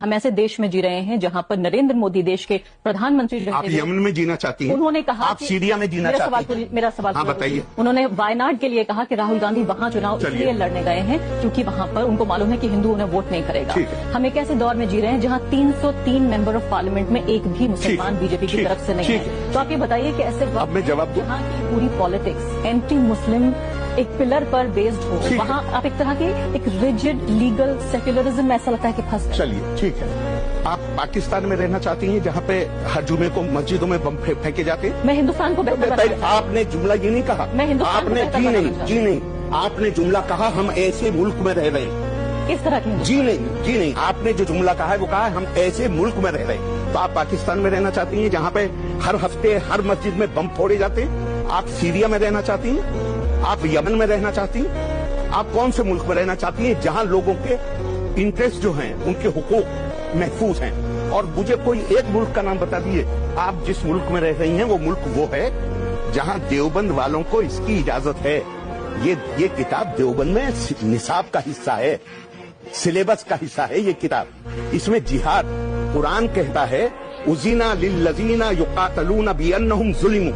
हम ऐसे देश में जी रहे हैं जहां पर नरेंद्र मोदी देश के प्रधानमंत्री रहते आप यमन में जीना चाहती हैं? उन्होंने कहा आप सीरिया में जीना चाहती हैं? मेरा सवाल हाँ, बताइए। उन्होंने वायनाड के लिए कहा कि राहुल गांधी वहां चुनाव इसलिए लड़ने गए हैं क्योंकि वहां पर उनको मालूम है कि हिंदू उन्हें वोट नहीं करेगा। हम एक ऐसे दौर में जी रहे हैं जहां 303 मेंबर ऑफ पार्लियामेंट में एक भी मुसलमान बीजेपी की तरफ से नहीं है। तो आप ये बताइए कि ऐसे अब मैं जवाब दूं? यहाँ की पूरी पॉलिटिक्स एंटी मुस्लिम एक पिलर पर बेस्ड हो, वहाँ आप एक तरह के एक रिजिड लीगल सेक्युलरिज्म में ऐसा लगता है कि फंस गए। चलिए ठीक है, आप पाकिस्तान में रहना चाहती हैं जहाँ पे हर जुमे को मस्जिदों में बम फेंके जाते हैं? मैं हिंदुस्तान को बेहतर आपने जुमला ये नहीं कहा। मैं हिंदुस्तान आपने जी नहीं, आपने जुमला कहा हम ऐसे मुल्क में रह रहे हैं। किस तरह की? जी नहीं, आपने जो जुमला कहा है वो कहा है हम ऐसे मुल्क में रह रहे हैं। तो आप पाकिस्तान में रहना चाहती हैं जहाँ पे हर हफ्ते हर मस्जिद में बम फोड़े जाते हैं? आप सीरिया में रहना चाहती हैं? आप यमन में रहना चाहती हैं? आप कौन से मुल्क में रहना चाहती हैं जहाँ लोगों के इंटरेस्ट जो हैं उनके हुकूक महफूज हैं? और मुझे कोई एक मुल्क का नाम बता दिए। आप जिस मुल्क में रह रही हैं वो मुल्क वो है जहाँ देवबंद वालों को इसकी इजाजत है। ये किताब देवबंद में निसाब का हिस्सा है, सिलेबस का हिस्सा है ये किताब। इसमें जिहाद कुरान कहता है उज़ीना लिल्लज़ीना युक़ातलूना बिअन्नहुम ज़ुलिमू,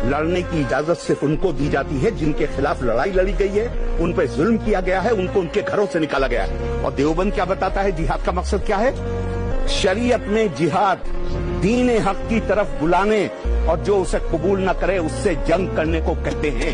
लड़ने की इजाजत सिर्फ उनको दी जाती है जिनके खिलाफ लड़ाई लड़ी गई है, उन पर जुल्म किया गया है, उनको उनके घरों से निकाला गया है। और देवबंद क्या बताता है जिहाद का मकसद क्या है? शरीयत में जिहाद दीन हक की तरफ बुलाने और जो उसे कबूल न करे उससे जंग करने को कहते हैं।